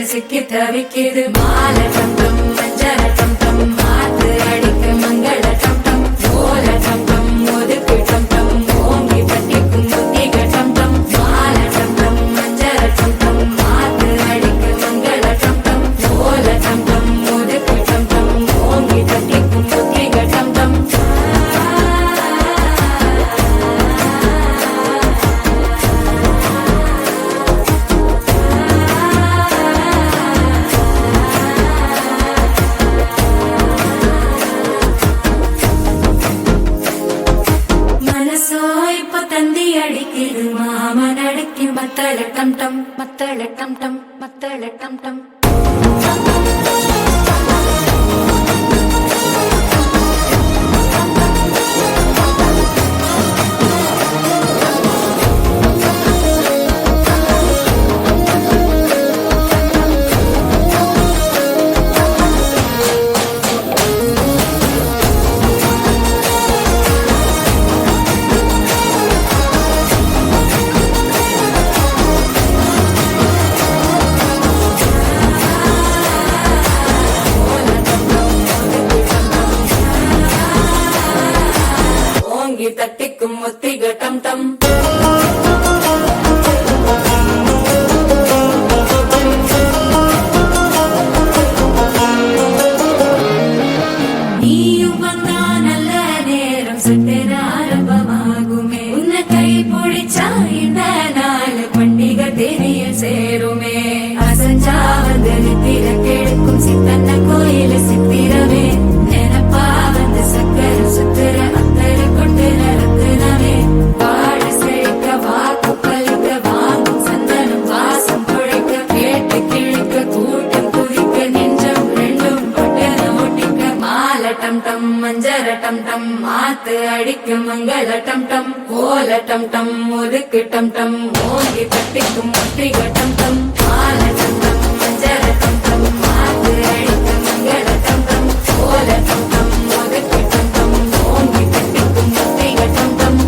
சிக்கி தவிக்கிது மாலை டம் டம் மஞ்சள் டம் டம் மாத்து அடிக்க மங்கள டம் டம் ஓல டம் டம் ஒதுக்கு டம் டம் ஓங்கி தட்டிக்கும் புத்திக டம் டம் மாலை டம் டம் மஞ்சள் டம் டம் மாத்து அடிக்க மங்கள டம் டம் ஓல டம் டம் ஒதுக்கு டம் டம் ஓங்கி தட்டிக்கும் புத்திக டம் டம் அடிக்குது மாமன் அடிக்கு மத்தள டம் டம் மத்தள டம் டம் மத்தள டம் டம் தட்டிக்கும் முத்திக டம் டம் நீயும் வந்தா நல்ல நேரம் சட்டென ஆரம்பமாகுமே உன்னை கை பிடிச்சா இந்த நாள் பண்டிகை தெரிய சேருமே அசஞ்சா வந்து நித்திர கெடுக்கும் சித்தன்ன கோயில சித்திரமே நினப்பா வந்து சக்கர சுத்திர டம் டம் மஞ்சர டம் டம் மாத்து அடிக்கும் மங்கள டம் டம் ஓல டம் டம் ஒதுக்கு டம் டம் ஓங்கி தட்டிக்கும் முத்திக டம் டம் மால டம் டம் மஞ்சர டம் டம் மாத்து அடிக்கும் மங்கள டம் டம் ஓல டம் டம் ஒதுக்கு டம் டம் ஓங்கி தட்டிக்கும் முத்திக டம் டம்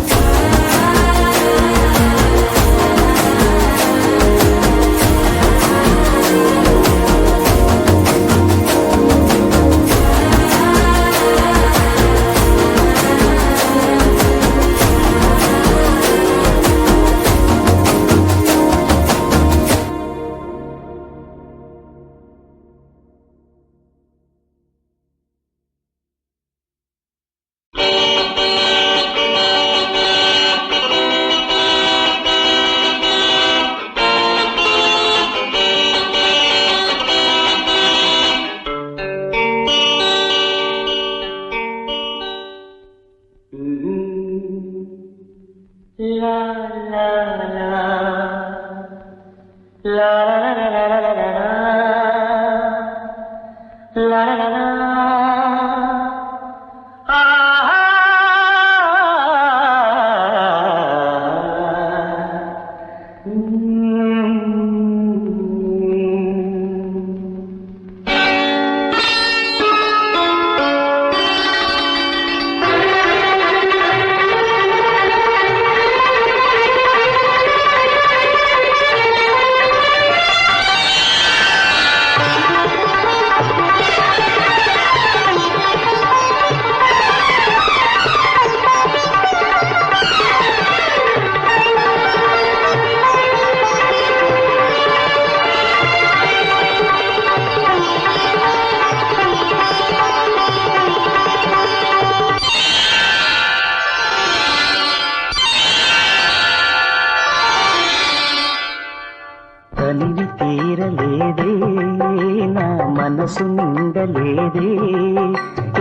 మనసు నిండలేదే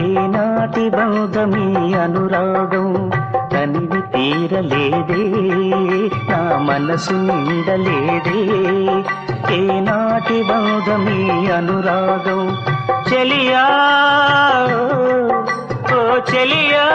ఏనాటి బంధమీ అనురాగం తనివి తీరలేదే నా మనసు నిండలేదే ఏనాటి బంధమీ అనురాగం చెలియా ఓ చెలియా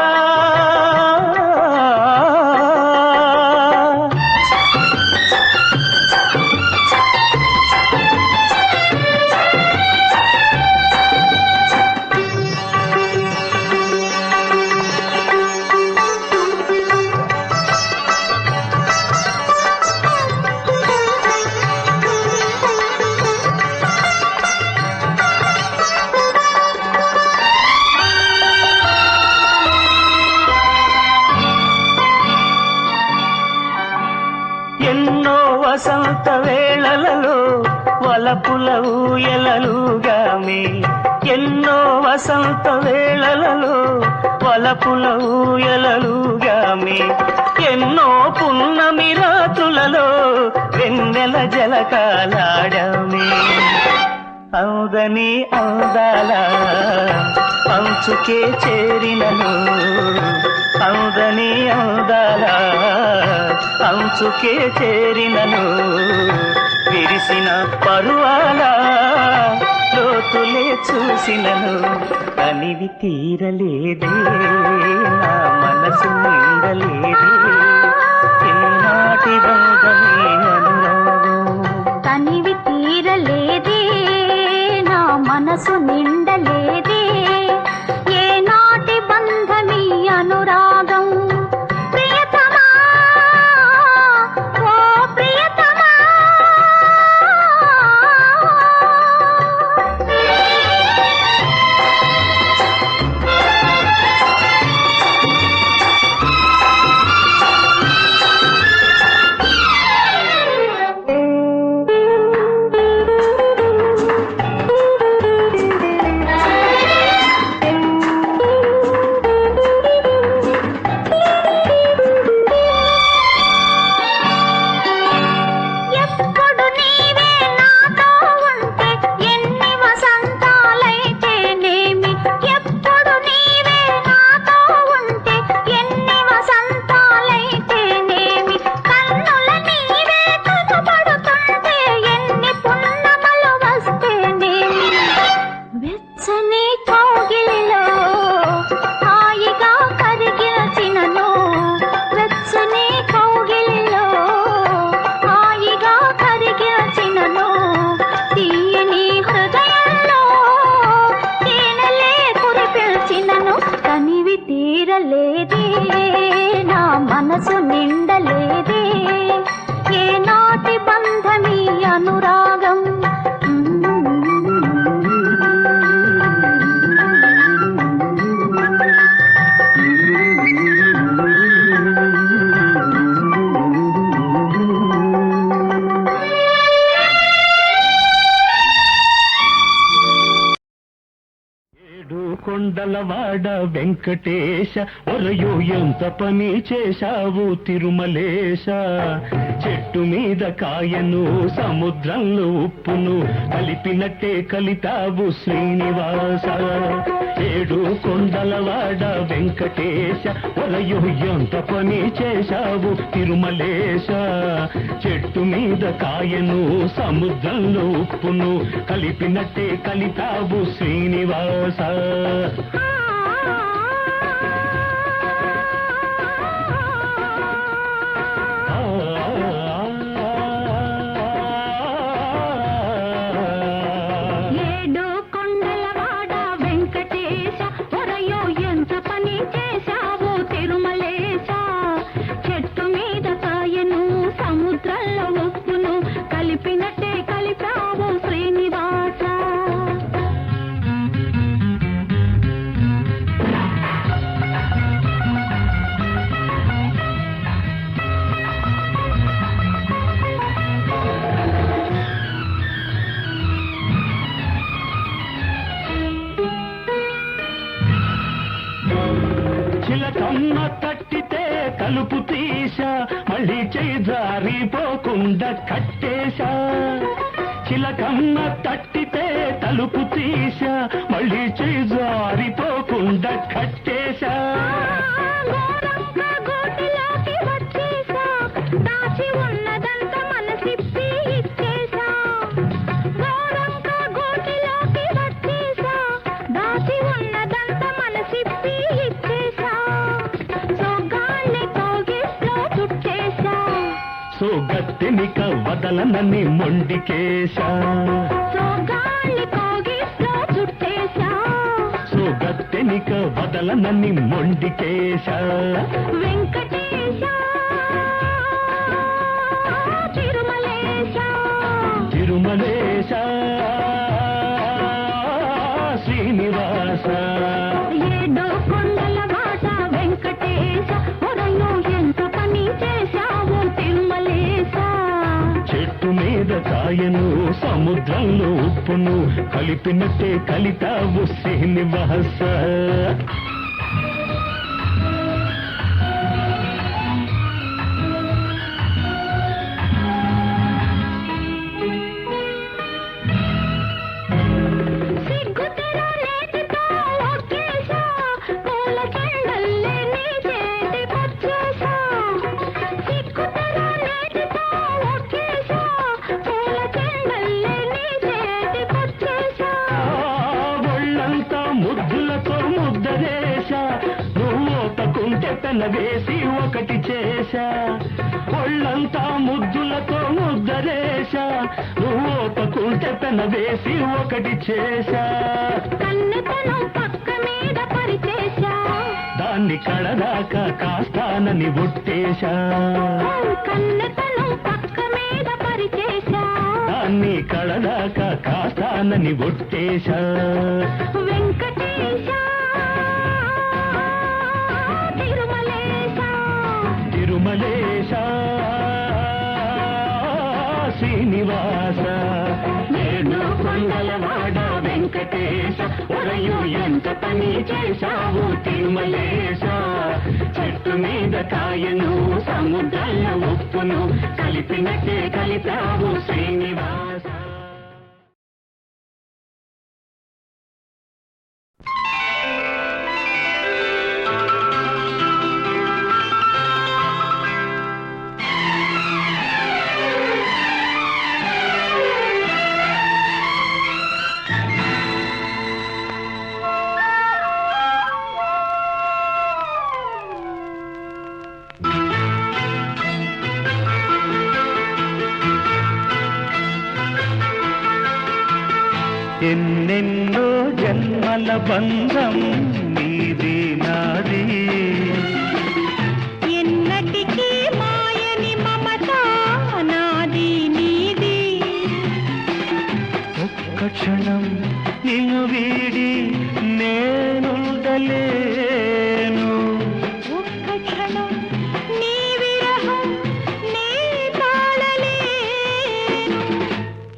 ఎన్నో వసంత వేళలలో వలపుల ఊయలలుగామే ఎన్నో వసంత వేళలలో వలపుల ఊయలలుగామే ఎన్నో పున్నమి రాత్రులలో వెన్నెల జలకాలాడామే అందని అందాల అంచుకే చేరినను అందని అందాల అంచుకే చేరినను విరిసిన పరువాల లోతులే చూసినను తనివి తీరలేదే నా మనసు నిండలేదే ఏనాటి బంధమే అనురాగం తనివి తీరలేదే నా మనసు నిండలేదే ఏనాటి బంధమీ అనురాగం ప్రియతమా ఓ ప్రియతమా ఎప్పుడు నీవే నాతో ఉంటే ఎన్ని వసంతాలైతేనేమి ఎప్పుడు నీవే నాతో ఉంటే ఎన్ని వసంతాలైతేనేమి కన్నుల నీవే కనపడుతుంటే ఎన్ని పున్నమలు వస్తేనేమి వెచ్చని కౌగిలిలో హాయిగా కరిగినచినను వెచ్చని కౌగిలిలో హాయిగా కరిగినచినను తీయని హృదయంలో తేనెలే కురిపిల్చినను తనివి తీరలేదే నా మనసు నిండలేదే ఏనాటి బంధమీ అనురాగం ఏడు కొండలవాడ వెంకటేశ ఒరయో ఎంత పని చేశావు తిరుమలేశ చెట్టు మీద కాయను సముద్రంలో ఉప్పును కలిపినట్టే కలితావు శ్రీనివాస ఏడు కొండలవాడ వెంకటేశ ఒరయో ఎంత పని చేశావు తిరుమలేశ చెట్టు మీద కాయను సముద్రంలో ఉప్పును కలిపినట్టే కలితావు శ్రీనివాస ఏడు కొండలవాడ వెంకటేశ ఒరయో ఎంత పని చేశావు తిరుమలేశ చెట్టు మీద కాయను సముద్రంలో ఉప్పును కలిపినట్టే కలిపావు శ్రీనివాస చిలకమ్మ తట్టితే కలుపు తీశా మళ్ళీ చేయి జారిపోకుండా కట్టేశా చిలకమ్మ తట్టితే తలుపు తీసా మళ్ళీ చేయి జారిపోకుండా కట్టేశా గోరంక గోటిలోకి వచ్చేసా దాచి ఉన్నదంతా మనసిప్పి ఇచ్చేసా గోరంక గోటిలోకి వచ్చేసా దాచి ఉన్నదంతా మనసిప్పి ఇచ్చేసా సోగాన్ని కోగిట్లో చుట్టేసా సో గత్తెనిక వదలనని మొండికేశా సోగాన్ని కోగిట్లో చుట్టేసా సో గత్తెనిక వదలనని మొండికేశా వెంకటేశ తిరుమలేశ తిరుమలేశ శ్రీనివాస ఏడు కొండల వాట వెంకటేశ ఒరయో ఎంత పని చేశావు తిరుమలేశ చెట్టు మీద కాయను సముద్రంలో ఉప్పును కలిపినట్టే కలితావు శ్రీనివాస సిగ్గుతెర నేటితో ఒక్కేశా పూల చెండల్లే నీ చేతికొచ్చేశా సిగ్గుతెర నేటితో ఒక్కేశా పూల చెండల్లే నీ చేతికొచ్చేశా ఒళ్ళంతా ముద్దులతో ముద్దరేశా నువ్వు తకుంటే పెనవేసి ఒకటి చేశా ఒళ్ళంతా ముద్దులతో ముద్దరేశా నువ్వు తకుంటే పెనవేసి ఒకటి చేశా కన్నెతను పక్క మీద పరిచేశా దాన్ని కడదాకా కాస్తానని ఒట్టేశా కన్నెతను పక్క మీద పరిచేశా దాన్ని కడదాకా కాస్తానని ఒట్టేశా వెంకటేశ తిరుమలేశ తిరుమలేశ శ్రీనివాస ఏడు కొండలవాడ వెంకటేశ ఒరయు ఎంత పని చేశావు తిరుమలేశ చెట్టు మీద కాయను సముద్రంలో ఉప్పును కలిపినట్టే కలితావు శ్రీనివాస ఎన్నెన్నో జన్మల బంధం నీది నాది ఎన్నటికీ మాయని మమత నాది నీది ఒక్క క్షణం నిన్ను వీడి నేనుండలేను ఒక్క క్షణం నీ విరహం నీ తాళలేను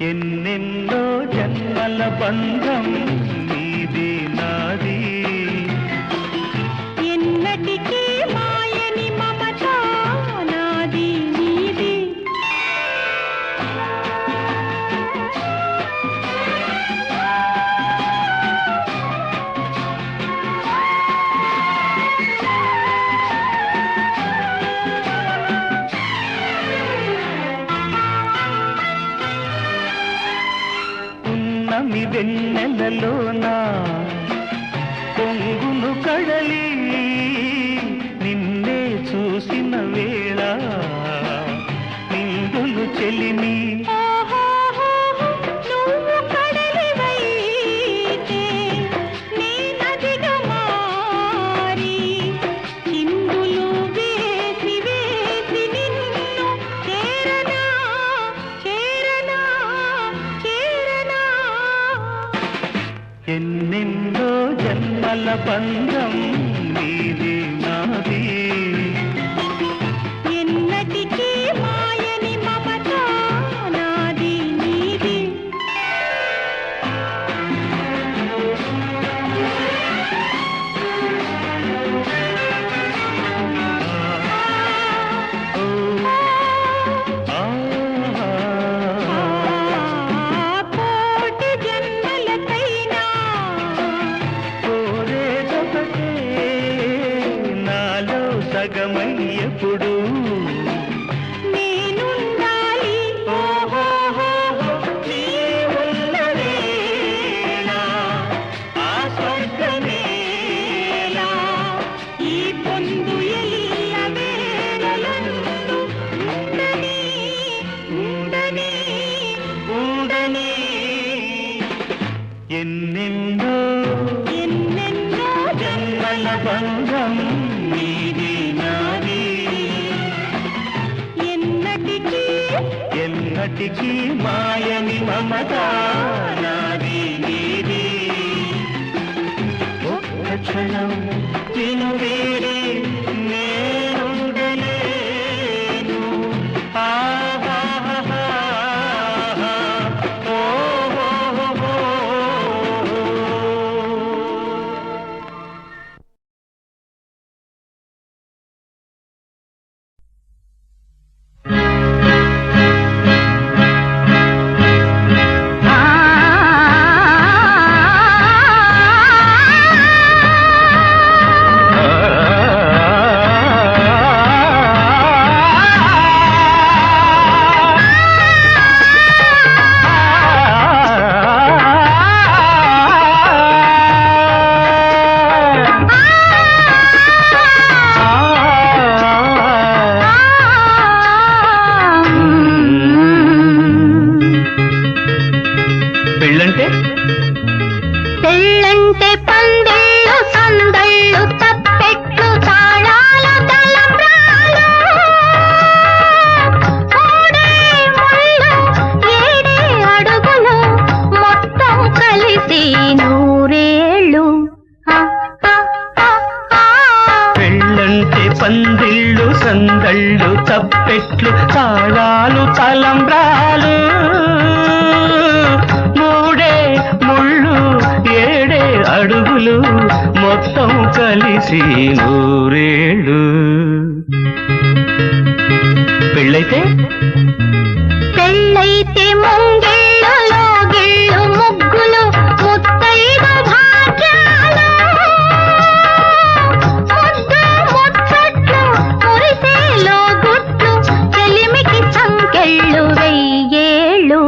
ఎన్నెన్నో జన్మల బంధం నీది నాది ఎన్నటికీ మాయని మమత నాది నీది ఉన్నమి వెన్నెలలోన పొంగును కడలి నిన్నే చూసిన వేళ నిండులు చెలిమి ఓహోహోహో, నువ్వు కడలివైతే నీ నదిగా మారి చిందులు వేసి వేసి నిన్ను చేరనా చేరనా చేరనా ఎన్నెన్నో జన్మల బంధం నీది నాది ఎన్నటికీ మాయని మమత నాది నీది ఆ, ఆ, పెళ్ళంటి మాయని మమత నాది నీది ఒక్క క్షణం నిన్ను వీడి నేనుండలేను ఆహాహాహా ఓహోహో పెళ్ళంటే పెళ్ళంటే పందిళ్ళు సందళ్ళు తప్పెట్లు తాళాలు తలంబ్రాలు మూడే ముళ్ళు ఏడే అడుగులు మొత్తం కలిసి నూరేళ్ళు పెళ్ళంటే పందిళ్ళు సందళ్ళు తప్పెట్లు తాళాలు తలంబ్రాలు మూడే ముళ్ళు ఏడే అడుగులు మొత్తం కలిసి నూరేళ్ళు పెళ్ళైతే పెళ్ళైతే ముంగిళ్ళు లోగిళ్ళు ముగ్గులు ముత్తైదు భాగ్యాలు ముద్దు ముచ్చట్లు మురిసే లోగుట్లు చెలిమికి సంకెళ్ళు వెయ్యేళ్ళు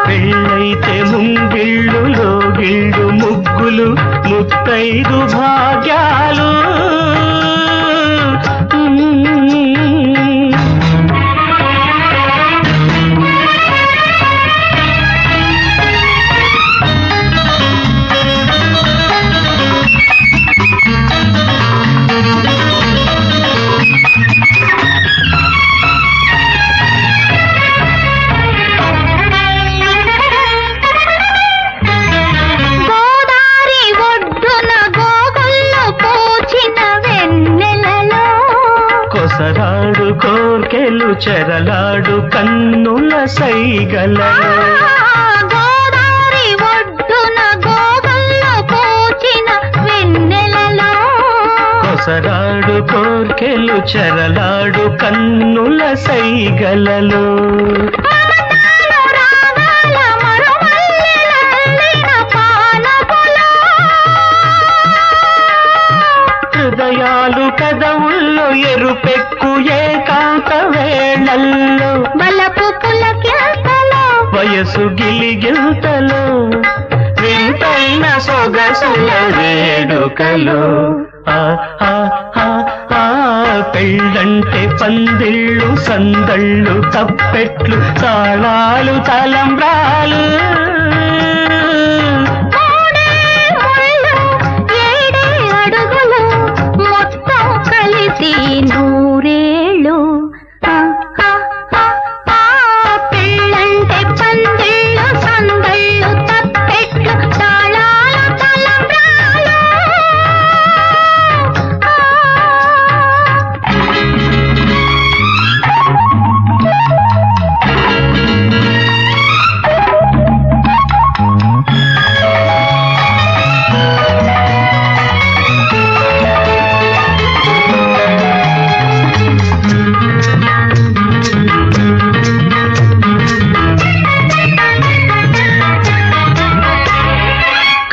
పెళ్ళైతే ముంగిళ్ళు లోగిళ్ళు ముగ్గులు ముత్తైదు భాగ్యాలు గోదారి ఒడ్డున గోగుల్లో పూచిన వెన్నెలలో కొసరాడు కోర్కెలు చెరలాడు కన్నుల సైగలలో గోదారి ఒడ్డున గోగుల్లో పూచిన వెన్నెలలో కొసరాడు కోర్కెలు చెరలాడు కన్నుల సైగలలో మమతాలు రాగాల మరుమల్లెలల్లిన పాలపులో హృదయాలు కదవుల్లో ఎరుపెక్కు ఏకాంత వేళల్లో బలపు పులకింతలో వయసు గిలిగిల్తలో వింతైన సొగసుల వేడుకలో ఆ ఆ ఆ ఆ పెళ్ళంటే పందిళ్ళు సందళ్ళు తప్పెట్లు తాళాలు తలంబ్రాలు మూడే ముళ్ళు ఏడే అడుగులు మొత్తం కలిసి నూరేళ్ళు పెళ్ళంటే పందిళ్ళు సందళ్ళు తప్పెట్లు తాళాలు తలంబ్రాలు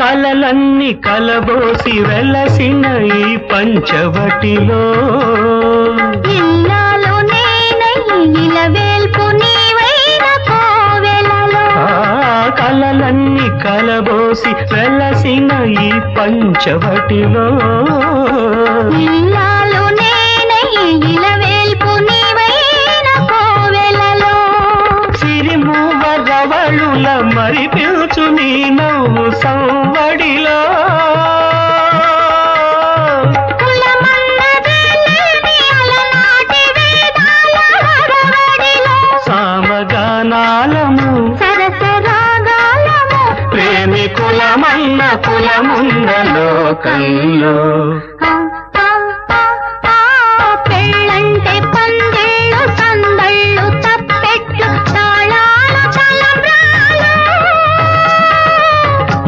కలలన్నీ కలబోసి వెలసిన ఈ పంచవటిలో ఇల్లాలు నేనై ఇలవేల్పు నీవైన కోవెలలో కలలన్నీ కలబోసి వెలసిన ఈ పంచవటిలో ఇల్లాలు నేనై ఇలవేల్పు నీవైన కోవెలలో సిరిమూవ రవళుల మరి పిలుచు నీ నవ్వు సంవడిలో కులమన్నదే లేని అలనాటి వేదాల వరవే ఏమి కులమన్న కులమున్న లోకంలో. పెళ్ళంటే పందిళ్ళు సందళ్ళు తప్పెట్లు తాళాలు తలంబ్రాలు.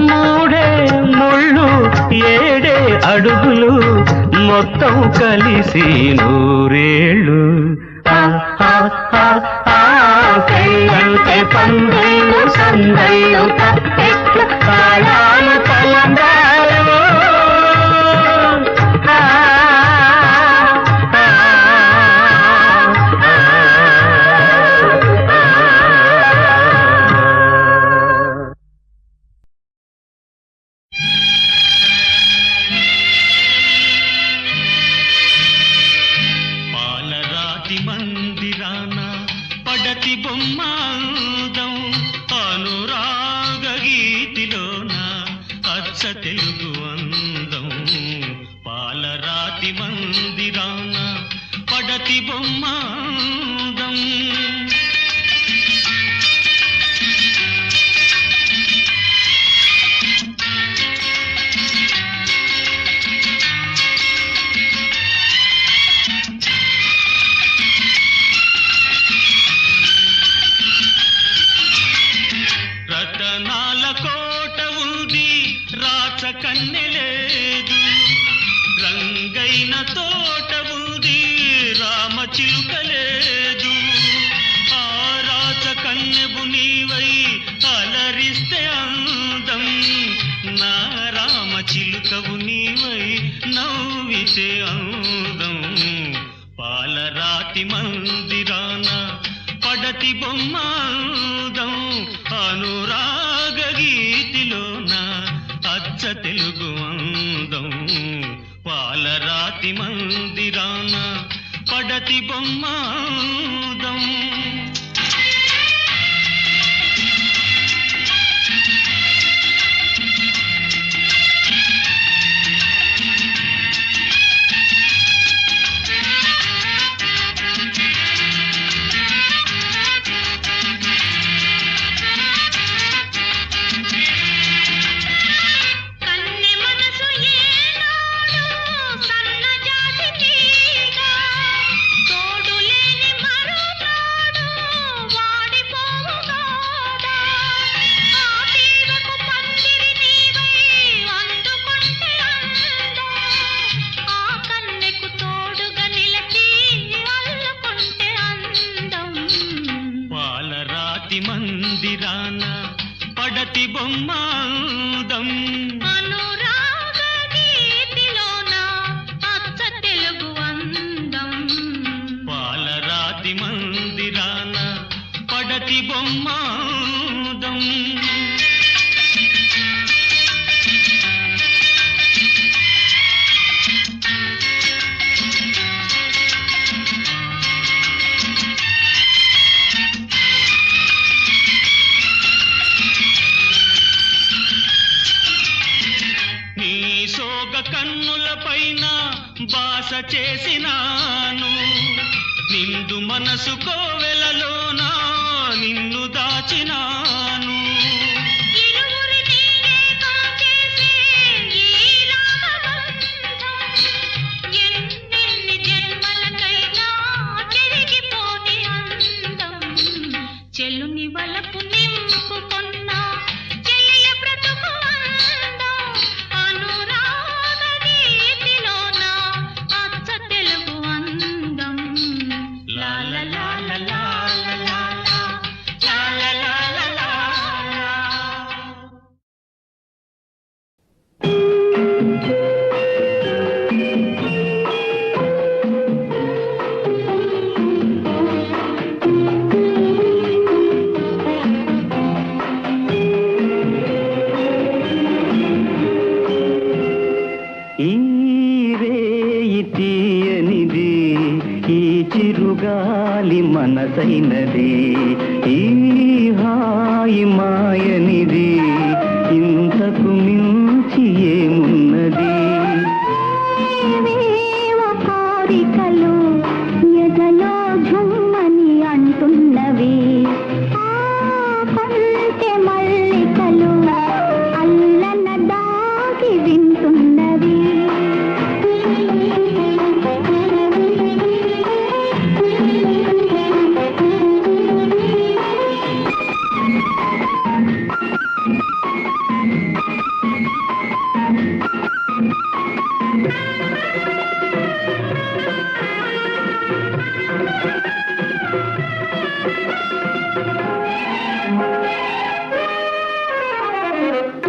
మూడే ముళ్ళు ఏడే అడుగులు మొత్తం కలిసి నూరేళ్ళు. పెళ్ళంటే పందిళ్ళు సందళ్ళు తప్పెట్లు తాళాలు తలంబ్రాలు. పాలరాతి మందిరాన పడతి బొమ్మాందం అనురాగ గీతిలోన అచ్చ తెలుగు అందం. పాలరాతి మందిరాన పడతి బొమ్మాందం. రతనాల కోట ఉంది రాచ కన్నె లేదు. రంగైన తోట ఉంది రామ చిలుక లేదు. ఆ రాచ కన్నెబు నీవై అలరిస్తే అందం. నా రామ చిలుకవు నీవై నవ్వితే అందం. పాలరాతి మందిరాన పడతి బొమ్మాందం అనురాగ గీతిలోన అచ్చ తెలుగు అందం. పాలరాతి మందిరాన పడతి బొమ్మాందం. మందిరాన పడతి బొమ్మాందం అనురాగ గీతిలోన అచ్చ తెలుగు అందం. పాలరాతి మందిరాన పడతి బొమ్మాందం. కన్నుల పైన బాస చేసినాను. నిండు మనసు కోవెలలోన నిన్ను దాచినాను. చెల్లుని వలపు నింపుకున్న చెలియ బ్రతుకు అందం. అనురాగ గీతిలోన అచ్చ తెలుగు అందం. లాల లాల లాల లాల లాల లాల లాల. చిరుగాలి మనసైనది ఈ హాయి మాయనిది ఇంతకు మించి ఏమున్నది. కోరికలు ఎదలో ఝుమ్మని అంటున్నవి. కొంటె మల్లికలు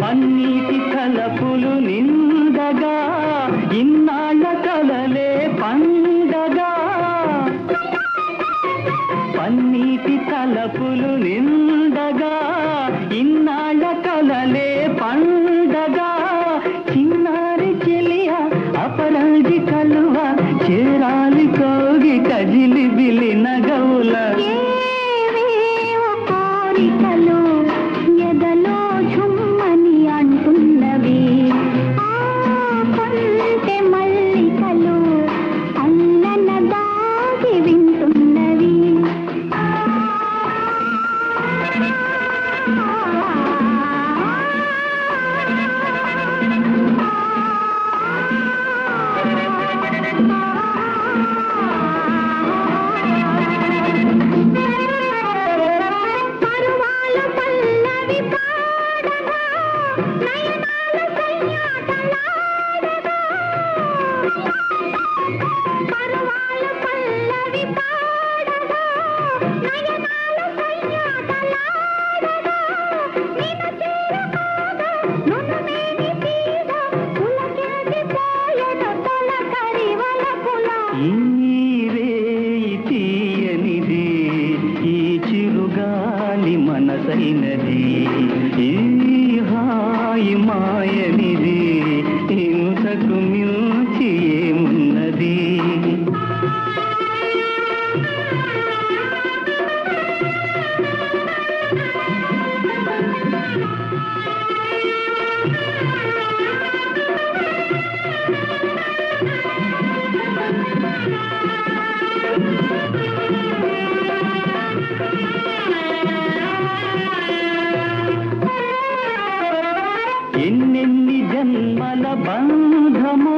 పన్నీటి తలపులు నిండగా ఇన్నాళ్ళ కలలే పండగా పన్నీటి తలపులు నిండగా ఇన్నాళ్ళ కలలే పండగా చిన్నారి చెలియ అపరాజి కలువ చేరాలి కోగి కజిలి బిలి నగవుల ఏవేవో కోరికలు ఎదలో ఝుమ్మని అంటున్నవి కొంటె మల్లికలు అల్లన దాగి వింటున్నవి పరువాల పల్లవి పాడగా నయనాల సయ్యాటలాడగా పరువాల పల్లవి పాడగా నయనాల సయ్యాటలాడగా నిన్ను చేరగా నునుమేని తీగ పులకించి పోయెను తొలకరి వలపుల ఈ రేయి తీయనిది ఈ చిరుగాలి మనసైనది ఈ హాయి మాయనిది ఇంతకు మించి ఏమున్నది ఎన్నెన్ని జన్మల బంధమో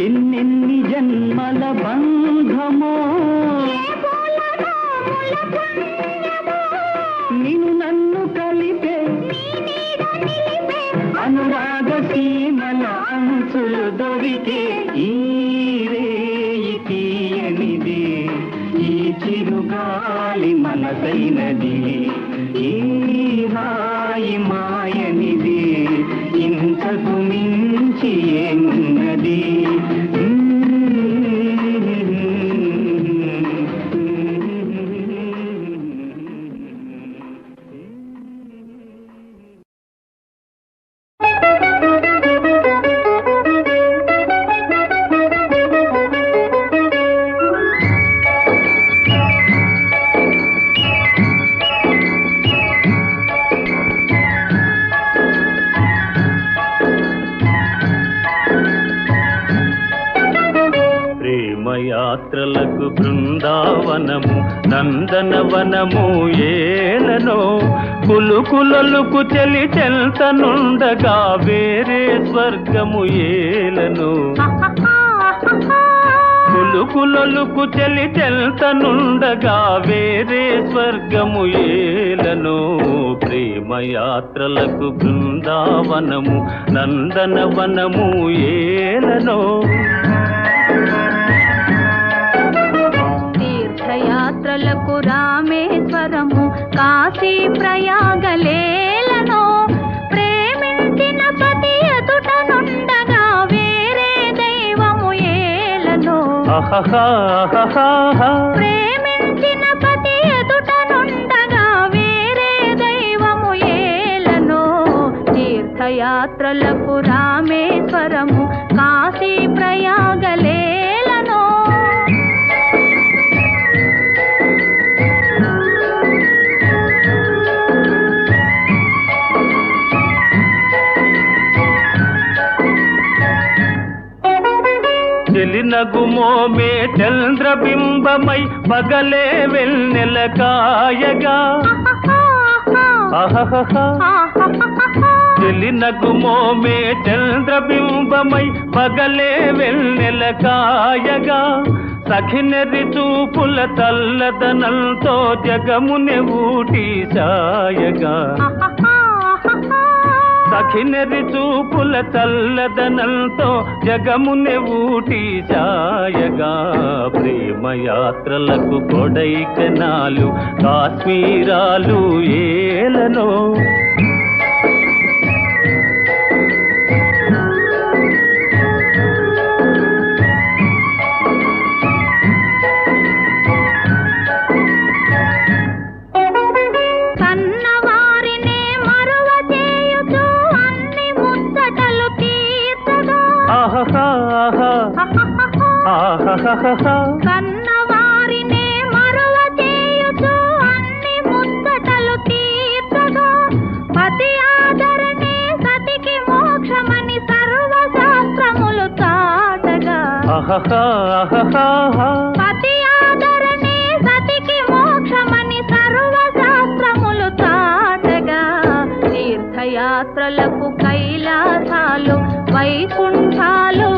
ఎన్నెన్ని జన్మల బంధమో నిన్ను నన్ను కలిపే అనురాగ సీమల అంచులు దొరికే ఈ రేయి తీయనిది ఈ చిరుగాలి మనసైనది ఈ హాయి మాయనిది ఇంతకు మించి ఏమున్నది యాత్రలకు బృందావనము నందనవనము ఏలనో కులుకులలుకు చెలి చెల్తనుండగా వేరే స్వర్గము ఏలనో కులుకులలుకు చెలి చెల్తనుండగా వేరే స్వర్గము ఏలనో ప్రేమయాత్రలకు బృందావనము నందనవనము ఏలనో తీర్థయాత్రలకు రామేశ్వరము కాశీ ప్రయాగలేలనో ప్రేమించిన పతి ఎదుట నుండగా వేరే దైవము ఏలనో ప్రేమించిన పతి ఎదుట నుండగా వేరే దైవము ఏలనో తీర్థయాత్రలకు రామేశ్వరము కాశీ ప్రయాగలేలనో చెలినగుమోమే చంద్రబింబమై పగలే వెన్నెల కాయగా చెలినగుమోమే చంద్రబింబమై పగలే వెన్నెల కాయగా సఖినెరి చూపుల సఖినెరి చూపుల చల్లదనంతో జగమునే ఊటి ఛాయగా ప్రేమయాత్రలకు కొడైకెనాలు కాశ్మీరాలు ఏలనో కన్నవారినే మరువ చేయుచు అన్ని ముచ్చటలు తీర్చగా పతి ఆదరణే సతికి మోక్షమని సర్వశాస్త్రములు చాటగా పతి ఆదరణే సతికి మోక్షమని సర్వశాస్త్రములు చాటగా తీర్థయాత్రలకు కైలాసాలు వైకుంఠాలు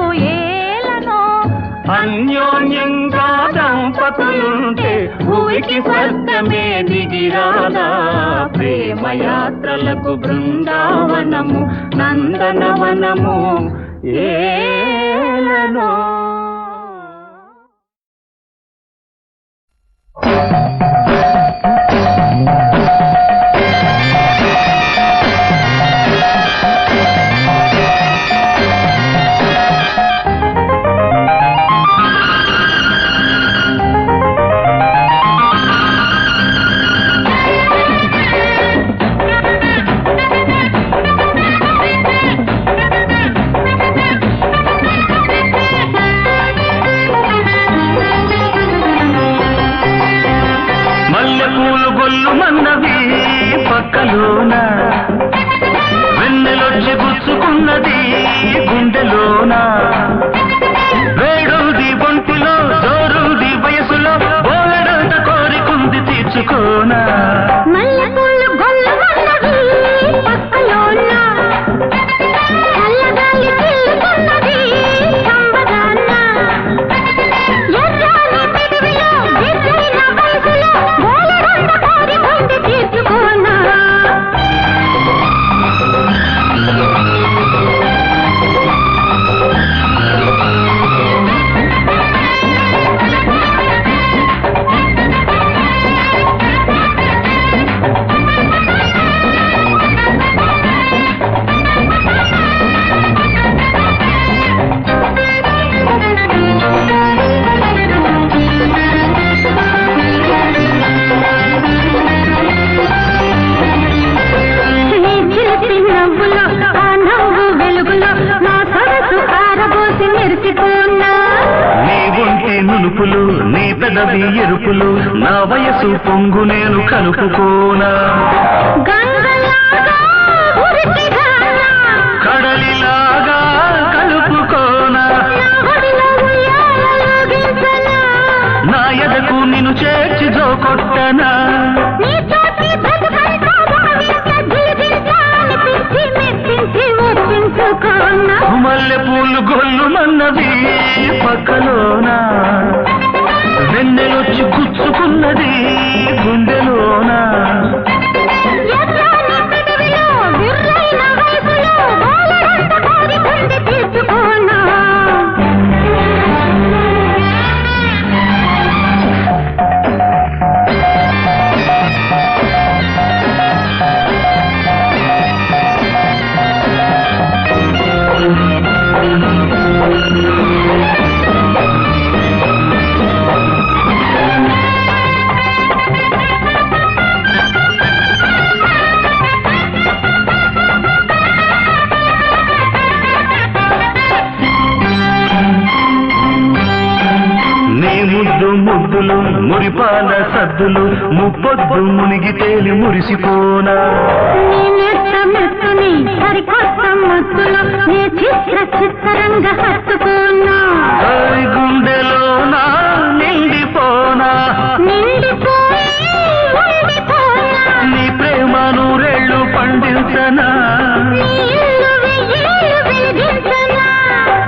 అన్యోన్యంగా దంపతులుంటే భూమికి స్వర్గమే దిగిరాలా ప్రేమయాత్రలకు బృందావనము నందనవనము ఏలనో వెన్నెలొచ్చి గుచ్చుకున్నది గుండెలోనా వేడుది ఒంటిలో జోరుది వయసులో బోలెడంత కోరికుంది తీర్చుకోనా నీ పెదవి ఎరుపులు నా వయసు పొంగు నేను కలుపుకోనా కడలిలాగా కలుపుకోనా నా ఎదకు నిన్ను చేర్చి జోకొట్టనా మల్లె పూలు గొల్లు మన్నది పక్కలోనా వెన్నెలొచ్చి గుచ్చుకున్నది గుండెలోనా ముద్దులు మురిపాల సద్దులు ముప్పొద్దు మునిగి తేలి మురిసిపోనా గుండెలోనా నిండిపోనా నీ ప్రేమ నూరేళ్ళు పండించనా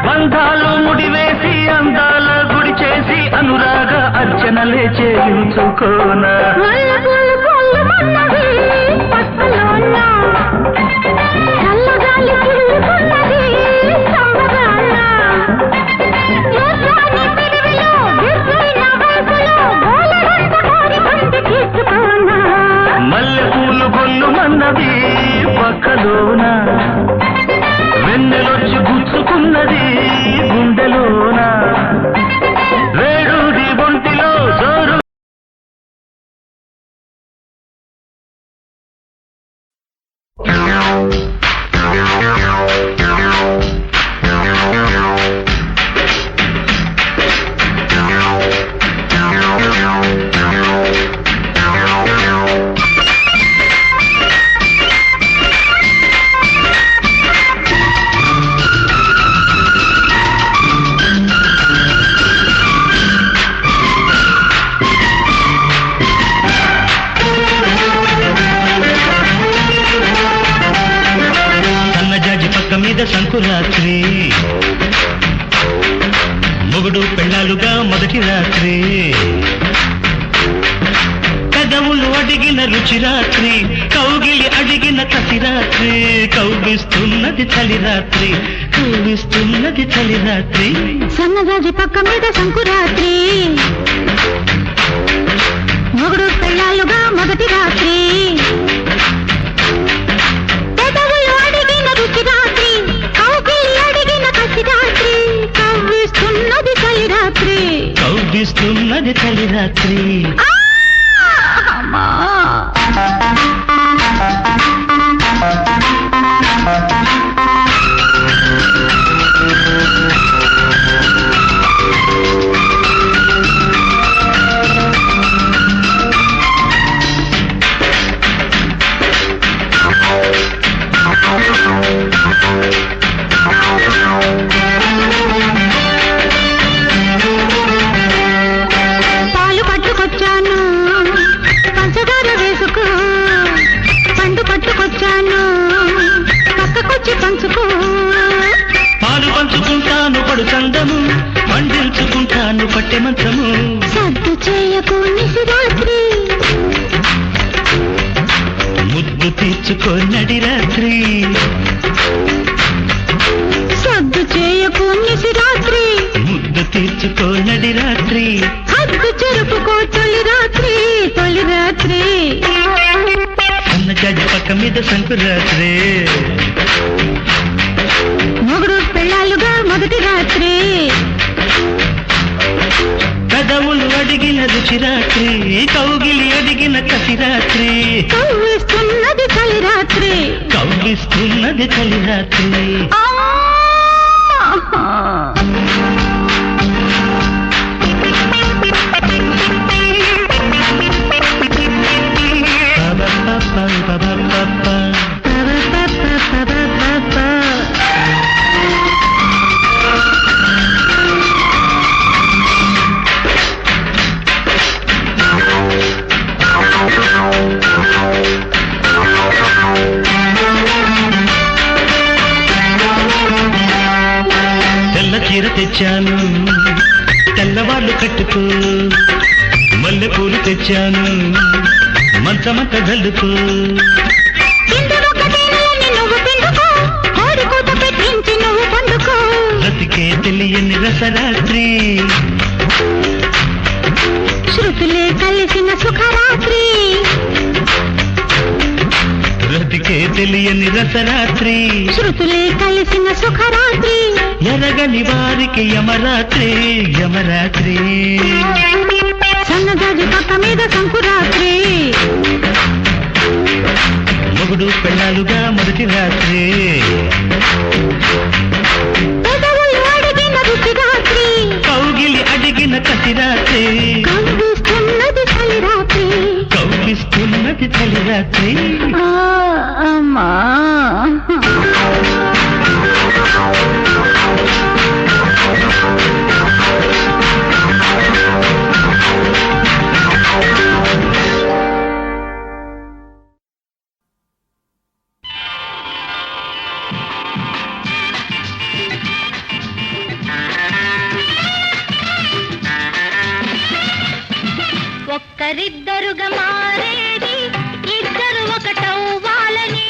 బంధాలు ముడివేసి అందాల గుడి చేసి అనురాగ అర్చనలే చేయించుకోనా చల్లగా సంకురాత్రి మొగుడు పెళ్ళాలుగా మొదటి రాత్రి పెదవులు అడిగిన రుచి రాత్రి కౌగిలి అడిగిన కసి రాత్రి కౌగిస్తున్నది చలి రాత్రి కౌగిస్తున్నది చలి రాత్రి సన్నజాజి పక్క మీద సంకురాత్రి మొగుడు పెళ్ళాలుగా మొదటి రాత్రి పెదవులు అడిగిన రుచి రాత్రి కౌగిలి అడిగిన కసి రాత్రి కవ్విస్తున్నది చలి రాత్రి కౌగిస్తున్నది చలి రాత్రి పాలు పట్టుకొచ్చాను పంచదార వేసుకో పండు పట్టుకొచ్చాను పక్కకొచ్చి పంచుకో పాలు పంచుకుంటాను పడు చందము పండించుకుంటాను పట్టె మంచము సద్దు చేయకు నిశిరాత్రి ముద్దు తీర్చుకో నడి రాత్రి సద్దు చేయకు నిశిరాత్రి ముద్దు తీర్చుకో నడి రాత్రి హద్దు చెరుపుకో తొలి రాత్రి తొలి రాత్రి అన్న జాజి పక్క మీద సంకురాత్రి మొగుడు పెళ్ళాలుగా మొదటి రాత్రి పెదవులు అడిగిన రుచి రాత్రి కౌగిలి అడిగిన కసి రాత్రి కవ్విస్తున్నది చలి రాత్రి కౌగిస్తున్నది చలి రాత్రి తెల్ల చీర తెచ్చాను తెల్లవాళ్ళు కట్టుకో మల్లె పూలు తెచ్చాను మంచమంత గల్లుకో నువ్వు పిండుకో కోడి కూత పెట్టించి నువ్వు పండుకో బ్రతికే తెలియని రసరాత్రి శృతులే కలిసిన సుఖరాత్రి బ్రతికే తెలియని రసరాత్రి శృతులే కలిసిన సుఖరాత్రి ఎరగని వారికి యమరాత్రి యమరాత్రి సన్నజాజి పక్క మీద సంకురాత్రి మొగుడు పెళ్ళాలుగా మొదటి రాత్రి పెదవులు అడిగిన రుచి రాత్రి కౌగిలి అడిగిన కసి రాత్రి కవ్విస్తున్నది చలి రాత్రి కౌగిస్తున్నది చలి రాత్రి అమ్మా ఒక్కరిద్దరుగా మారేది ఇద్దరు ఒకటవ్వాలని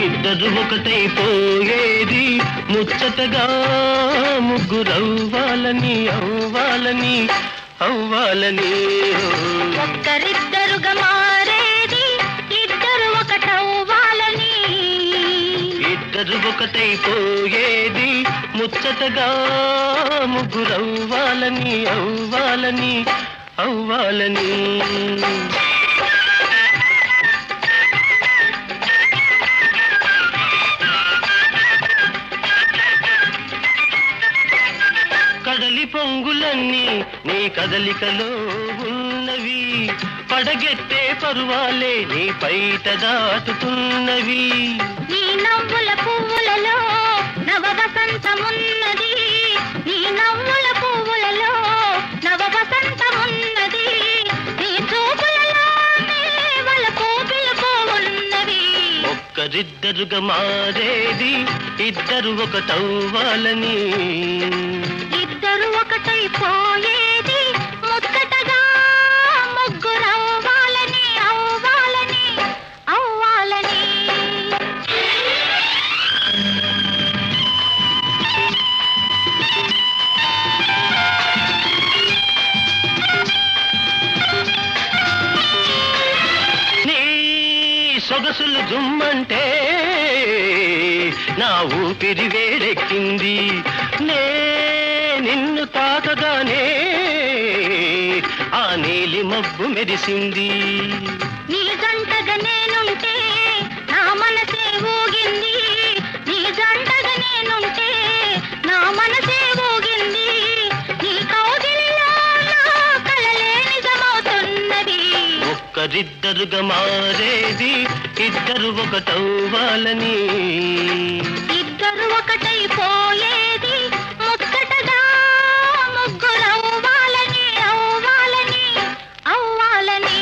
ఇద్దరు ఒకటైపోయేది ముచ్చటగా ముగ్గురవ్వాలని అవ్వాలని అవ్వాలని ఒక్కరిద్దరుగా మారేది ఇద్దరు ఒకటవ్వాలని ఇద్దరు ఒకటైపోయేది ముచ్చటగా ముగ్గురవ్వాలని అవ్వాలని అవ్వాలని పొంగులన్నీ నీ కదలికలో ఉన్నవి, పడగెత్తే పరువాలే నీ పైట దాటుతున్నవి. నీ నవ్వుల పువ్వులలో నవ వసంతమున్నది, నీ నవ్వుల పువ్వులలో నవ వసంతమున్నది, నీ చూపులలోనే వలపు పిలుపు ఉన్నది. ఒక్కరిద్దరుగా మారేది ఇద్దరు ఒకటవ్వాలని, ఇద్దరు ఒకటైపోయేది ముచ్చటగా ముగ్గురవ్వాలని, అవ్వాలని, అవ్వాలని. నీ సొగసులు జుమ్మంటే నా ఊపిరి వేడెక్కింది, నిన్ను తాకగానే ఆ నీలి మబ్బు మెరిసింది. నీ జంటగా నేనుంటే నా మనసే ఊగింది, నీ జంటగా నేనుంటే నా మనసే ఊగింది, నీ కౌగిలిలో నా కలలే నిజమవుతున్నది. ఒక్కరిద్దరుగా మారేది ఇద్దరు ఒకటవ్వాలని, ఇద్దరు ఒకటైపోయేది ముచ్చటగా ముగ్గురవ్వాలని, అవ్వాలని, అవ్వాలని.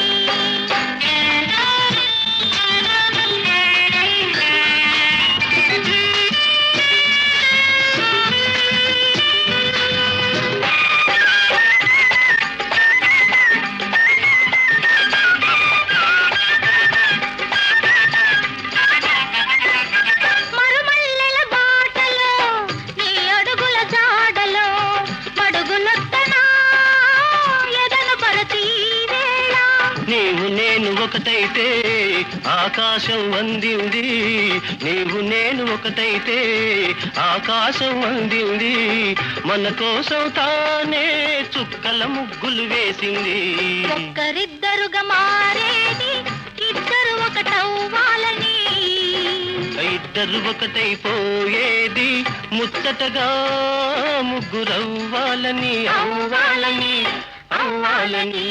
మరుమల్లెల బాటలో నీ అడుగుల జాడలో మడుగులొత్తనా ఎదను పరచి వేళ. నీవు నేను ఒకటైతే ఆకాశం అందింది, నీవు నేను ఒకటైతే ఆకాశం అందింది, మన కోసం తానే చుక్కల ముగ్గులు వేసింది. ఒక్కరిద్దరుగా మారేది ఇద్దరు ఒకటవ్వాలని, ఇద్దరు ఒకటైపోయేది ముచ్చటగా ముగ్గురవ్వాలని, అవ్వాలని, అవ్వాలని.